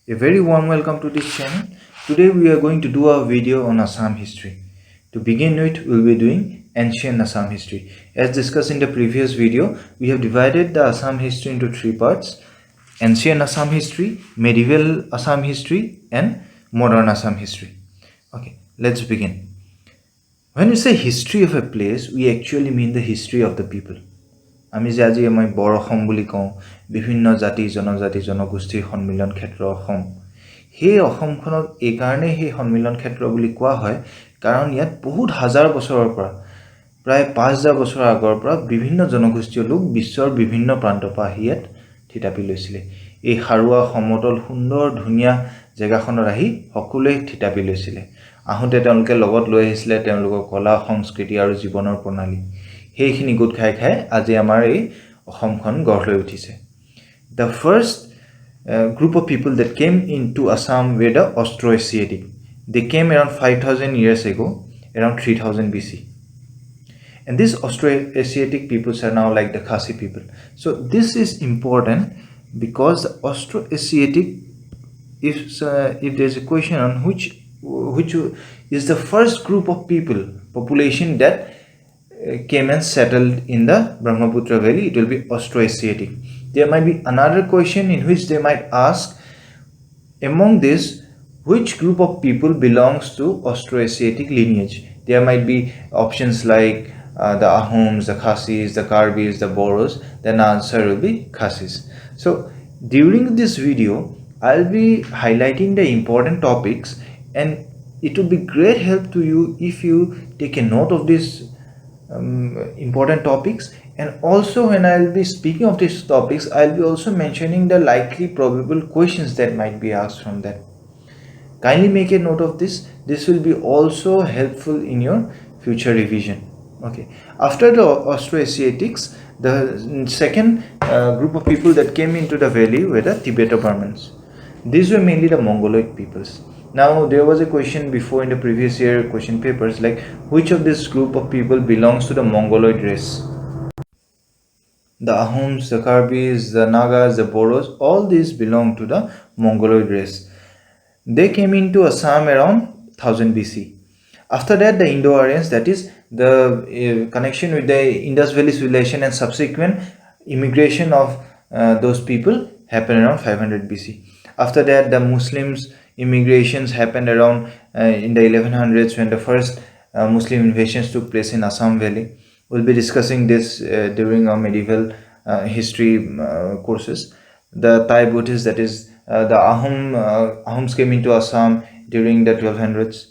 A very warm welcome to this channel. Today we are going to do a video on Assam history. To begin with, we will be doing Ancient Assam History. As discussed in the previous video, we have divided the Assam history into three parts: Ancient Assam History, Medieval Assam History, and Modern Assam History. Okay, let's begin. When we say history of a place, we actually mean the history of the people. আমি যে আজি মই বড় অসম বুলি কওঁ, বিভিন্ন জাতি জনজাতি জনগোষ্ঠীৰ সন্মিলন ক্ষেত্ৰ অসম, সেই অসমখনক এই কাৰণে সেই সন্মিলন ক্ষেত্ৰ বুলি কোৱা হয় কাৰণ ইয়াত বহুত হাজাৰ বছৰৰ পৰা প্ৰায় 5000 বছৰ আগৰ পৰা বিভিন্ন জনগোষ্ঠীয় লোক বিশ্বৰ বিভিন্ন প্ৰান্তৰ পৰা আহি ইয়াত থিতাপি লৈছিলে। এই হাৰুৱা সমতল সুন্দৰ ধুনীয়া জেগাখনৰ আহি সকলোৱে থিতাপি লৈছিলে। আহোঁতে তেওঁলোকে লগত লৈ আহিছিলে তেওঁলোকৰ কলা সংস্কৃতি আৰু জীৱনৰ প্ৰণালী। সেইখিনি গোট খাই খাই আজি আমাৰ এই অসমখন গঢ় লৈ উঠিছে। The first group of people that came into Assam were the Austroasiatic. They came around 5000 years ago, around 3000 BC. And these Austroasiatic peoples are now like the Khasi people. So this is important because the Austroasiatic, if there's a question on which is the first group of people, population that came and settled in the Brahmaputra Valley, it will be Austroasiatic. There might be another question in which they might ask, among this, which group of people belongs to Austroasiatic lineage? There might be options like the Ahoms, the Khasis, the Karbis, the Boros. Then the answer will be Khasis. So during this video, I'll be highlighting the important topics, and it will be great help to you if you take a note of this important topics. And also when I'll be speaking of these topics, I'll be also mentioning the likely probable questions that might be asked from that. Kindly make a note of this. This will be also helpful in your future revision. Okay, after the Austroasiatics, the second group of people that came into the valley were the Tibeto-Burmans. These were mainly the Mongoloid peoples. Now there was a question before in the previous year question papers like which of this group of people belongs to the Mongoloid race? The Ahoms, the Karbis, the Nagas, the Boros, all these belong to the Mongoloid race. They came into Assam around 1000 BC. After that, the Indo-Aryans, that is the connection with the Indus Valley civilization and subsequent immigration of those people happened around 500 BC. After that, the Muslims immigrations happened around in the 1100s when the first Muslim invasions took place in Assam Valley. We'll be discussing this during our medieval history courses. The Thai Buddhists, that is the Ahoms came into Assam during the 1200s.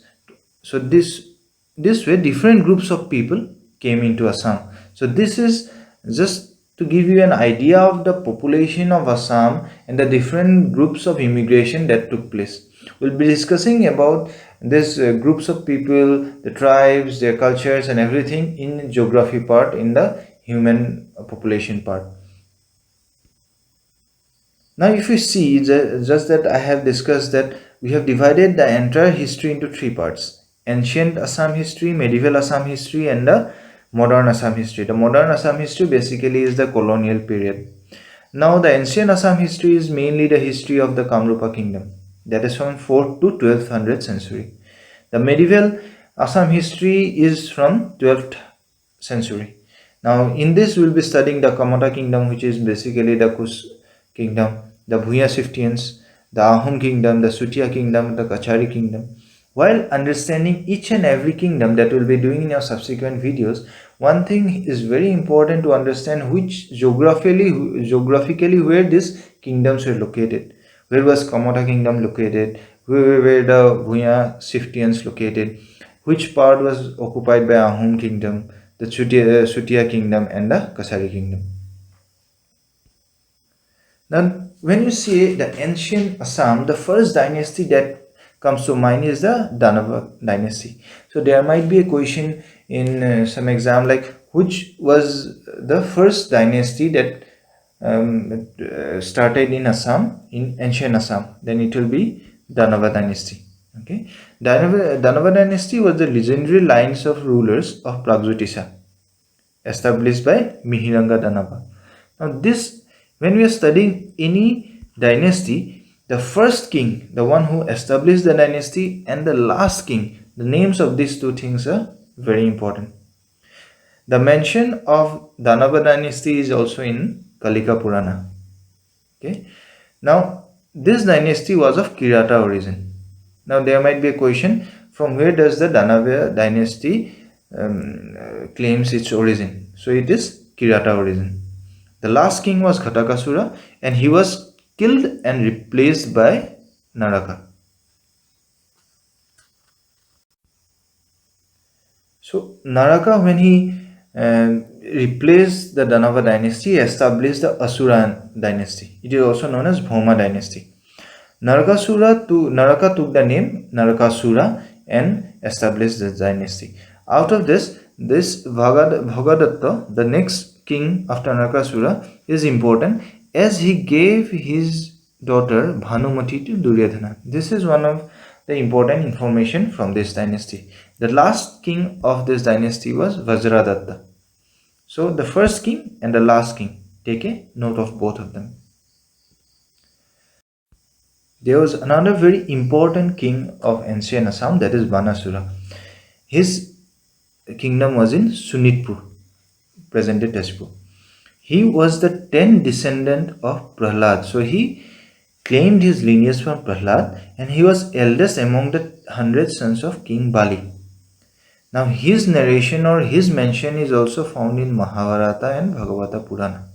So this way different groups of people came into Assam. So this is just to give you an idea of the population of Assam and the different groups of immigration that took place. We'll be discussing about these groups of people, the tribes, their cultures and everything in geography part, in the human population part. Now if you see, just that I have discussed that we have divided the entire history into three parts: Ancient Assam History, Medieval Assam History, and the Modern Assam History. The Modern Assam History basically is the colonial period. Now the Ancient Assam History is mainly the history of the Kamrupa Kingdom, that is from 4th to 1200th century. The Medieval Assam History is from 12th century. Now in this we'll be studying the Kamata Kingdom, which is basically the Kus Kingdom, the Bhuya Siftians, the Ahom Kingdom, the Sutia Kingdom, the Kachari Kingdom. While understanding each and every kingdom that we'll be doing in our subsequent videos, one thing is very important to understand which geographically where these kingdoms were located. Where was Kamata Kingdom located? Where were the Bhuya Siftians located? Which part was occupied by Ahom Kingdom, the Sutia Kingdom, and the Kasari Kingdom? Now, when you see the ancient Assam, the first dynasty that comes to mind is the Danava dynasty. So there might be a question in some exam like which was the first dynasty that started in Assam, in ancient Assam. Then it will be Danava dynasty. Okay, Danava dynasty was the legendary lines of rulers of Pragjotisa established by Mihiranga Danava. Now this, when we are studying any dynasty, The first king, the one who established the dynasty, and the last king, the names of these two things are very important. The mention of Danava dynasty is also in Kalika Purana. Okay. Now, this dynasty was of Kirata origin. Now, there might be a question, from where does the Danava dynasty claims its origin? So, it is Kirata origin. The last king was Ghatakasura, and he was killed and replaced by Naraka. So, Naraka, when he replaced the Danava dynasty, established the Asura dynasty. It is also known as BHAUMA dynasty. Naraka took the name Narakasura and established this dynasty. Out of this Bhagadatta, the next king after Narakasura, is important, as he gave his daughter Bhanumati to Duryodhana. This is one of the important information from this dynasty. The last king of this dynasty was Vajradatta. So the first king and the last king, take a note of both of them. There was another very important king of ancient Assam, that is BANASURA. His kingdom was in Sunitpur, present-day Tezpur. He was the 10th descendant of Prahlad. So he claimed his lineage from Prahlad, and he was eldest among the 100 sons of King Bali. Now his narration or his mention is also found in Mahabharata and Bhagavata Purana.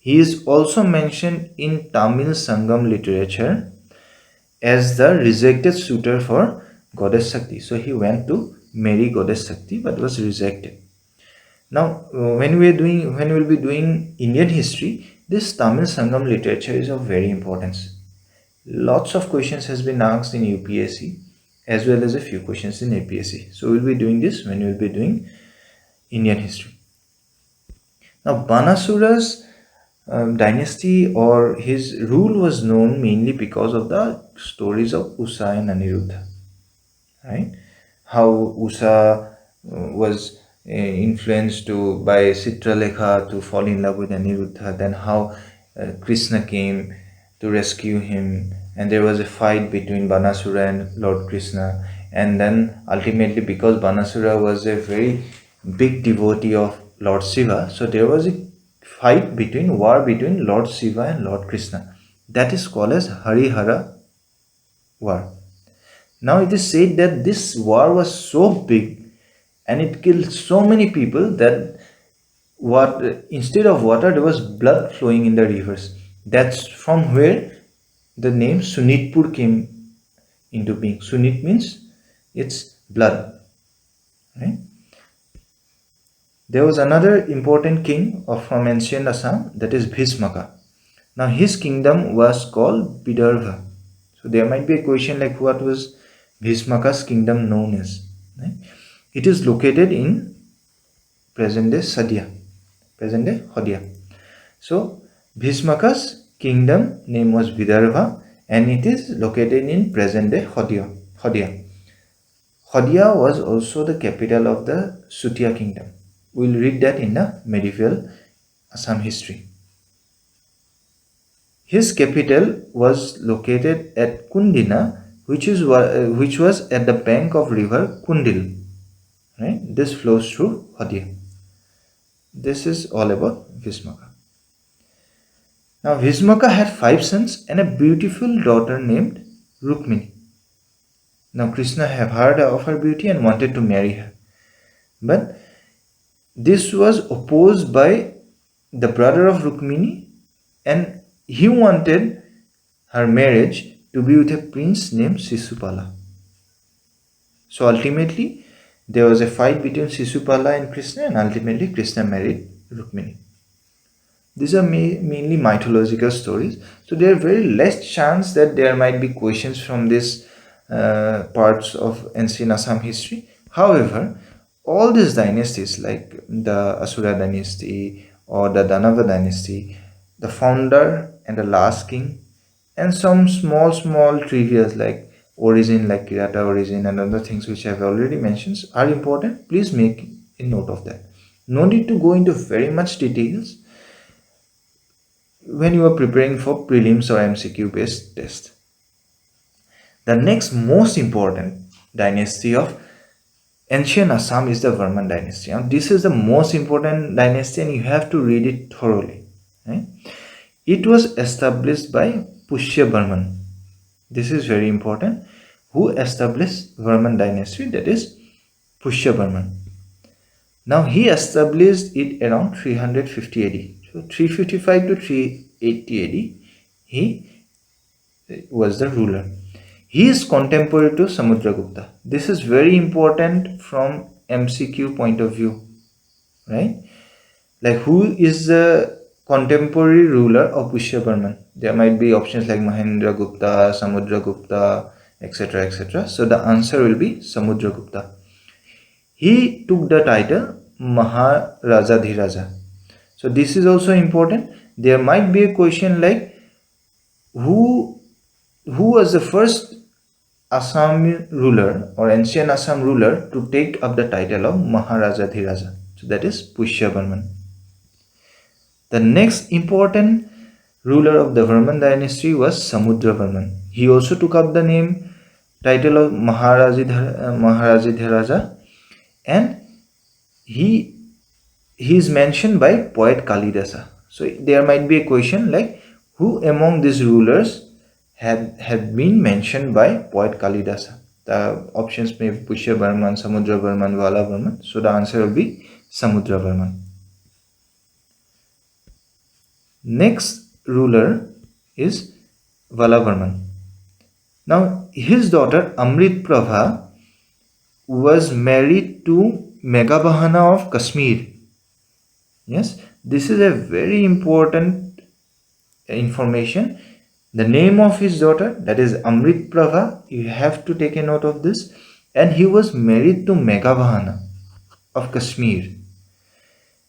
He is also mentioned in Tamil Sangam literature as the rejected suitor for Goddess Shakti. So he went to marry Goddess Shakti but was rejected. Now when we will be doing Indian history, this Tamil Sangam literature is of very importance. Lots of questions has been asked in UPSC as well as a few questions in APSC. So we'll be doing this when we'll be doing Indian history. Now Banasura's dynasty or his rule was known mainly because of the stories of Usa and Aniruddha, right? How Usa was influenced by Citralekha to fall in love with Aniruddha, then how Krishna came to rescue him, and there was a fight between Banasura and Lord Krishna, and then ultimately, because Banasura was a very big devotee of Lord Shiva, so there was a war between Lord Shiva and Lord Krishna. That is called as Harihara war. Now it is said that this war was so big and it killed so many people that instead of water there was blood flowing in the rivers. That's from where the name Sunitpur came into being. Sunit means it's blood, right? There was another important king from ancient Assam, that is Bhismaka. Now his kingdom was called Vidarbha. So there might be a question like, what was Bhismaka's kingdom known as? Right? It is located in present-day Sadia, present-day Hodia. So Bhismaka's kingdom name was Vidarbha, and it is located in present-day Hodia. Hodia was also the capital of the Sutia kingdom. We'll read that in the medieval Assam history. His capital was located at Kundina, which was at the bank of river Kundil. Right? This flows through Hodia. This is all about Bhismaka. Now Bhismaka had 5 sons and a beautiful daughter named Rukmini. Now Krishna had heard of her beauty and wanted to marry her. But this was opposed by the brother of Rukmini, and he wanted her marriage to be with a prince named Sisupala. So ultimately there was a fight between Sisupala and Krishna, and ultimately Krishna married Rukmini. These are mainly mythological stories, so there are very less chance that there might be questions from these parts of ancient Assam history. However, all these dynasties like the Asura dynasty or the Danava dynasty, the founder and the last king, and some small trivias like origin, like Kirata origin and other things which I have already mentioned are important. Please make a note of that. No need to go into very much details. when you are preparing for prelims or MCQ based test. The next most important dynasty of ancient Assam is the Varman dynasty. Now, this is the most important dynasty and you have to read it thoroughly. Right? It was established by Pushya Varman. This is very important. Who established Varman dynasty? That is Pushya Varman. Now he established it around 350 AD. So 355 to 380 AD, he was the ruler. He is contemporary to Samudragupta. This is very important from MCQ point of view, right? Like who is the contemporary ruler of Pushya Varman? There might be options like Mahendra Gupta, Samudragupta, etc. etc. So the answer will be Samudragupta. He took the title Maharajadhiraja. So this is also important. There might be a question like who was the first Assam ruler or ancient Assam ruler to take up the title of Maharajadhiraja. So that is Pushya Varman. The next important ruler of the Varman dynasty was Samudra Varman. He also took up the title of Maharajadhiraja, and he is mentioned by poet Kalidasa. So there might be a question like who among these rulers had been mentioned by poet Kalidasa. The options may be Pushya Varman, Samudra Varman, Vala Varman. So the answer will be Samudra Varman. Next ruler is Vala Varman. Now his daughter Amrit Prabha was married to Meghabahana of Kashmir. Yes, this is a very important information. The name of his daughter, that is Amrit Prabha, you have to take a note of this. And he was married to Meghabahana of Kashmir.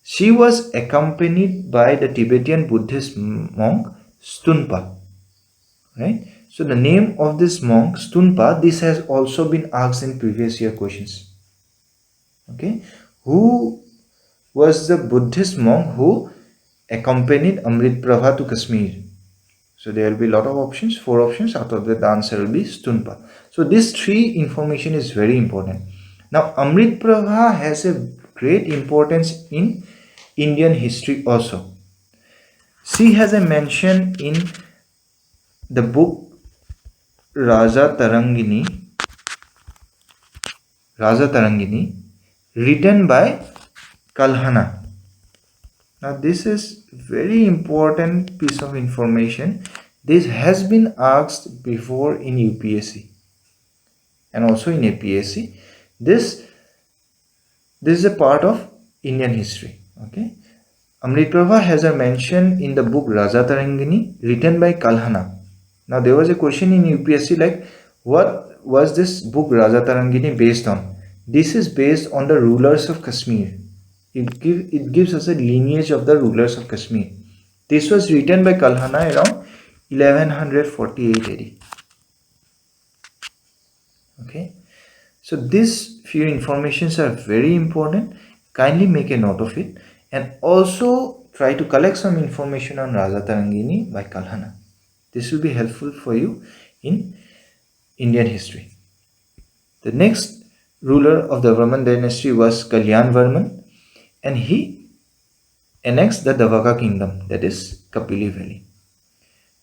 She was accompanied by the Tibetan Buddhist monk Stunpa. Right? So the name of this monk Stunpa, this has also been asked in previous year questions. Okay, who was the Buddhist monk who accompanied Amrit Prabha to Kashmir? So there will be a lot of options, 4 options. Out of that, the answer will be Stunpa. So this 3 information is very important. Now Amrit Prabha has a great importance in Indian history also. She has a mention in the book Raja Tarangini, written by Kalhana. Now this is very important piece of information. This has been asked before in UPSC and also in APSC. This is a part of Indian history. Okay, Amrit Prabha has a mention in the book Raja Tarangini, written by Kalhana. Now there was a question in UPSC like what was this book Raja Tarangini based on? This is based on the rulers of Kashmir. It gives us a lineage of the rulers of Kashmir. This was written by Kalhana around 1148 AD. Okay, so these few informations are very important. Kindly make a note of it and also try to collect some information on Raja Tarangini by Kalhana. This will be helpful for you in Indian history. The next ruler of the Varman dynasty was Kalyan Varman, and he annexed the Davaka kingdom, that is Kapili Valley.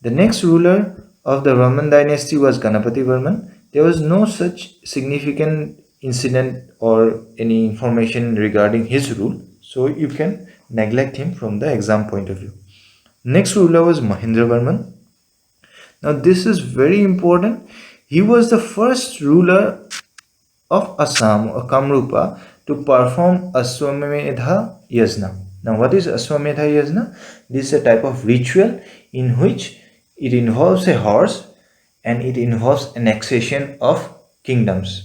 The next ruler of the Varman dynasty was Ganapati Varman. There was no such significant incident or any information regarding his rule, so you can neglect him from the exam point of view. Next ruler was Mahendra Varman. Now this is very important. He was the first ruler of Assam or Kamrupa to perform Aswamedha Yajna. Now what is Aswamedha Yajna? This is a type of ritual in which it involves a horse and it involves annexation of kingdoms.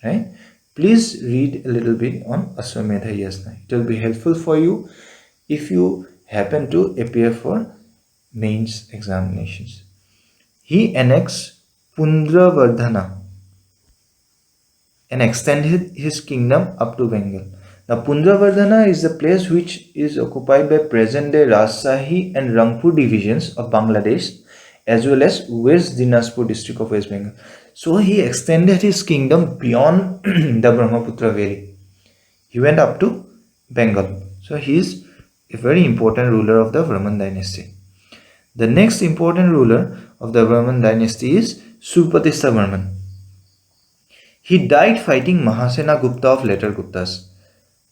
Right? Please read a little bit on Aswamedha Yajna. It will be helpful for you if you happen to appear for mains examinations. He annexed Pundravardhana and extended his kingdom up to Bengal. Now Punjavardhana is the place which is occupied by present-day Rajshahi and Rangpur divisions of Bangladesh, as well as West Dinajpur district of West Bengal. So he extended his kingdom beyond the Brahmaputra valley. He went up to Bengal. So he is a very important ruler of the Varman dynasty. The next important ruler of the Varman dynasty is Surpatista Varman. He died fighting Mahasena Gupta of later Guptas.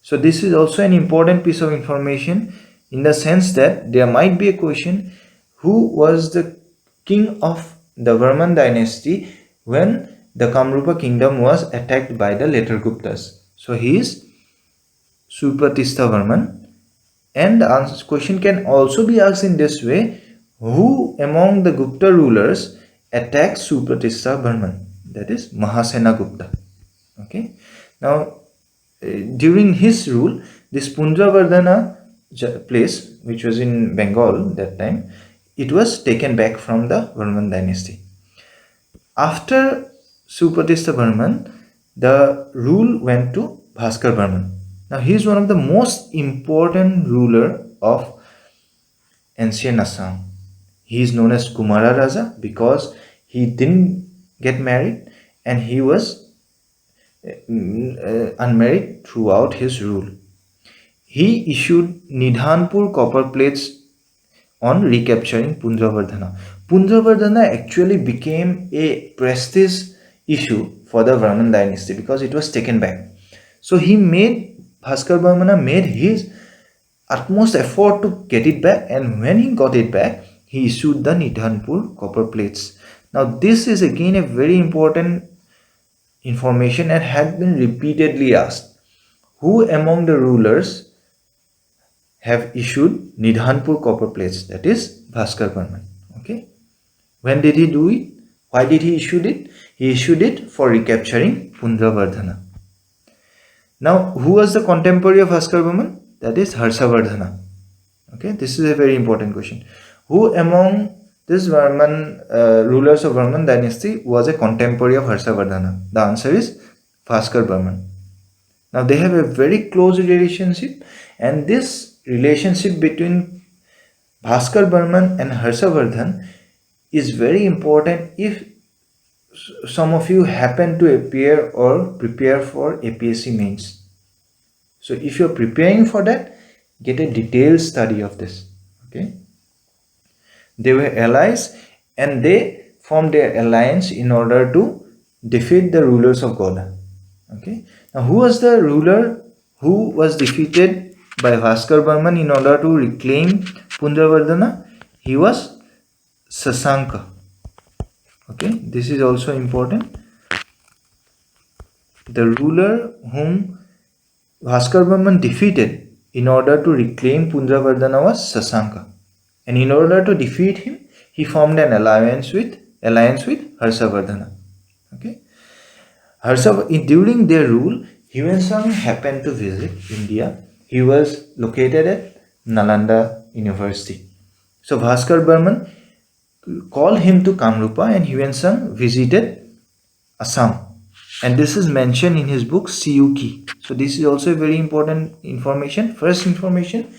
So this is also an important piece of information in the sense that there might be a question, who was the king of the Varman dynasty when the Kamrupa kingdom was attacked by the later Guptas. So he is Surpatista Varman, and the question can also be asked in this way, who among the Gupta rulers attacked Surpatista Varman? That is Mahasena Gupta. Okay. Now during his rule, this Punjavardhana place, which was in Bengal that time, it was taken back from the Varman dynasty. After Surpatista Varman, the rule went to Bhaskar Varman. Now he is one of the most important ruler of ancient Assam. He is known as Kumara Raja because he didn't get married and he was unmarried throughout his rule. He issued Nidhanpur copper plates on recapturing Punjavardhana. Punjavardhana actually became a prestige issue for the Varman dynasty because it was taken back. So Bhaskar Varmana made his utmost effort to get it back, and when he got it back, he issued the Nidhanpur copper plates. Now this is again a very important information and had been repeatedly asked. Who among the rulers have issued Nidhanpur copper plates? That is Bhaskar Varman. Okay. When did he do it? Why did he issue it? He issued it for recapturing Punjavardhana. Now, who was the contemporary of Bhaskar Varman? That is Harshavardhana. Okay, this is a very important question. Who among this Varman rulers of Varman dynasty was a contemporary of Harshavardhana? The answer is Bhaskar Varman. Now they have a very close relationship, and this relationship between Bhaskar Varman and Harshavardhan is very important if some of you happen to appear or prepare for APSC mains. So if you're preparing for that, get a detailed study of this. Okay. They were allies and they formed their alliance in order to defeat the rulers of Goda. Okay. Now who was the ruler who was defeated by Bhaskar Varman in order to reclaim Punjavardhana? He was Sasanka. Okay, this is also important. The ruler whom Bhaskar Varman defeated in order to reclaim Punjavardhana was Sasanka. And in order to defeat him, he formed an alliance with Harshavardhana. Okay. During their rule, Hwayonsang happened to visit India. He was located at Nalanda University. So Bhaskar Varman called him to Kamrupa and Hwayonsang visited Assam. And this is mentioned in his book Siyuki. So this is also a very important information. First information,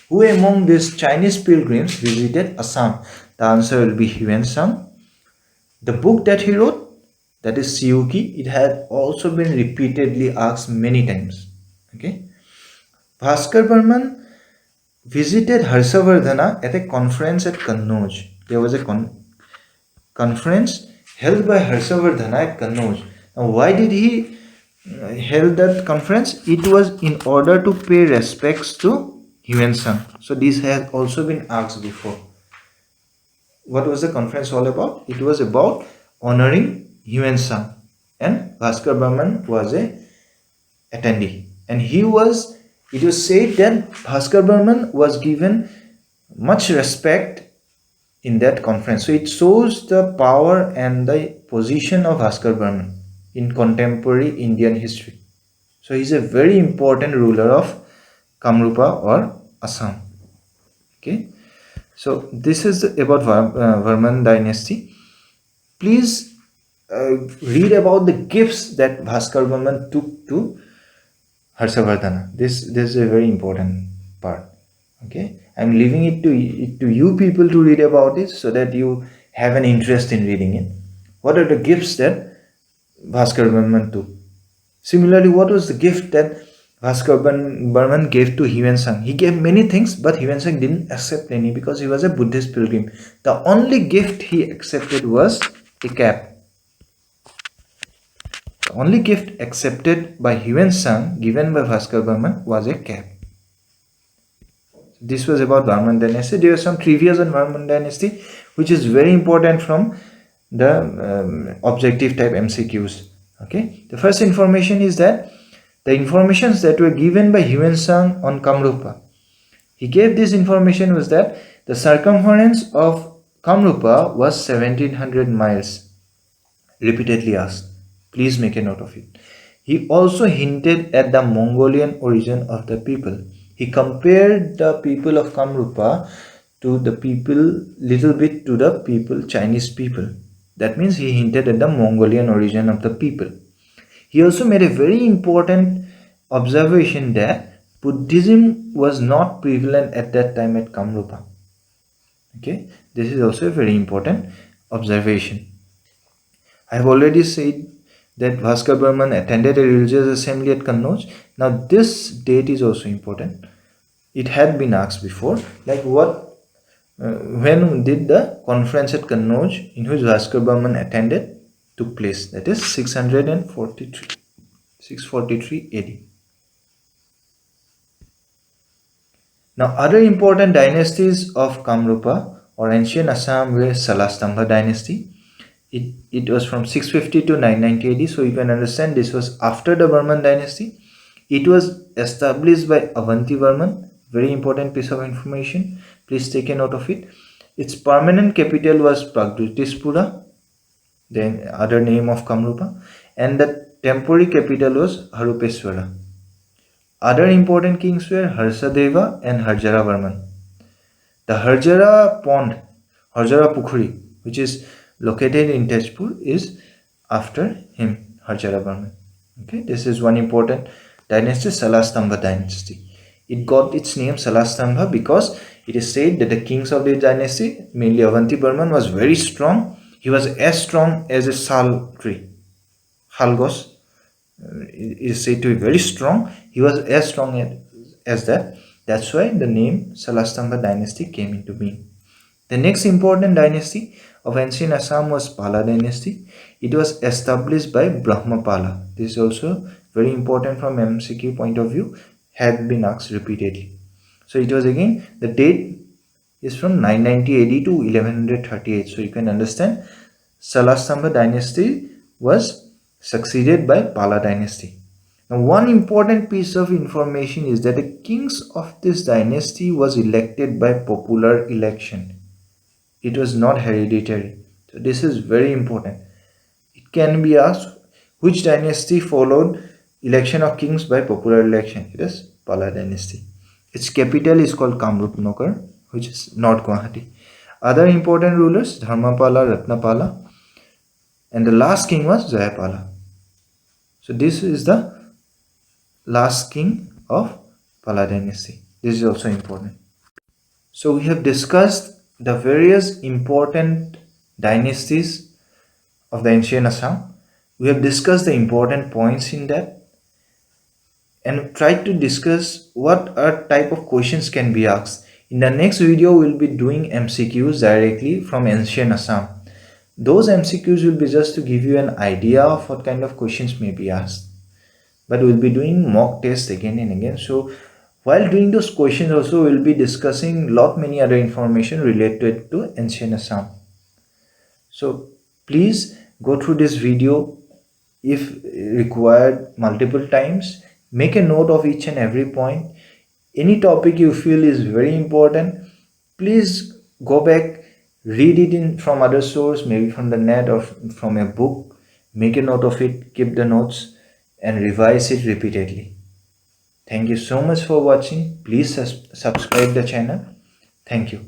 who among these Chinese pilgrims visited Assam? The answer will be Hwayonsang. The book that he wrote, that is Siyuki, it had also been repeatedly asked many times. Okay. Bhaskar Varman visited Harshavardhana at a conference at Kannauj. There was a conference held by Harshavardhana at Kannauj. Now, why did he held that conference? It was in order to pay respects to Hwayonsang. So this has also been asked before. What was the conference all about? It was about honoring Hwayonsang, and Bhaskar Varman was a attendee. And it was said that Bhaskar Varman was given much respect in that conference. So it shows the power and the position of Bhaskar Varman in contemporary Indian history. So he is a very important ruler of Kamrupa or Assam. Okay. So this is about Varman dynasty. Please read about the gifts that Bhaskar Varman took to Harshavardhana. This is a very important part. Okay, I'm leaving it to you people to read about it so that you have an interest in reading it. What are the gifts that Bhaskar Barman took? Similarly, what was the gift that Bhaskar Barman gave to Hiuen Sang? He gave many things, but Hiuen Sang didn't accept any because he was a Buddhist pilgrim. The only gift he accepted was a cap. The only gift accepted by Hiuen Sang given by Bhaskar Barman was a cap. This was about Varman dynasty. There are some trivia on Varman dynasty which is very important from the objective type MCQs. Okay, the first information is that the informations that were given by Hiuen Sang on Kamrupa, he gave this information was that the circumference of Kamrupa was 1700 miles. Repeatedly asked. Please make a note of it. He also hinted at the Mongolian origin of the people. He compared the people of Kamrupa to the people little bit to the people Chinese people. That means he hinted at the Mongolian origin of the people. He also made a very important observation that Buddhism was not prevalent at that time at Kamrupa. Okay, this is also a very important observation. I have already said that Bhaskar Barman attended a religious assembly at Kannauj. Now this date is also important. It had been asked before, like when did the conference at Kannauj in which Bhaskar Barman attended took place? That is 643 AD. Now other important dynasties of Kamrupa or ancient Assam were Salastambha dynasty. It was from 650 to 990 AD, so you can understand this was after the Varman dynasty. It was established by Avanti Varman. Very important piece of information. Please take a note of it. Its permanent capital was Pragdhutispura, the other name of Kamrupa, and the temporary capital was Harupeswara. Other important kings were Harsadeva and Harjara Varman. The Harjara pond, Harjara Pukhuri, which is located in Tezpur, is after him, Harjara Varman. Okay, this is one important dynasty, Salastambha dynasty. It got its name Salastambha because it is said that the kings of this dynasty, mainly Avanti Varman, was very strong. He was as strong as a sal tree. Halgos is said to be very strong. He was as strong as that. That's why the name Salastambha dynasty came into being. The next important dynasty of ancient Assam was Pala dynasty. It was established by Brahmapala. This is also very important from MCQ point of view, had been asked repeatedly. So it was again, the date is from 990 AD to 1138. So you can understand Salastambha dynasty was succeeded by Pala dynasty. Now one important piece of information is that the kings of this dynasty was elected by popular election. It was not hereditary. So this is very important. It can be asked which dynasty followed election of kings by popular election. It is Pala dynasty. Its capital is called Kamrup Nokar, which is North Guwahati. Other important rulers, Dharmapala, Ratnapala, and the last king was Jayapala. So this is the last king of Pala dynasty. This is also important. So we have discussed the various important dynasties of the ancient Assam. We have discussed the important points in that and tried to discuss what type of questions can be asked. In the next video, we will be doing MCQs directly from ancient Assam. Those MCQs will be just to give you an idea of what kind of questions may be asked. But we will be doing mock tests again and again. So while doing those questions also, we will be discussing many other information related to ancient Assam. So please go through this video if required multiple times. Make a note of each and every point. Any topic you feel is very important, please go back, read it from other source, maybe from the net or from a book. Make a note of it, keep the notes and revise it repeatedly. Thank you so much for watching. Please subscribe the channel. Thank you.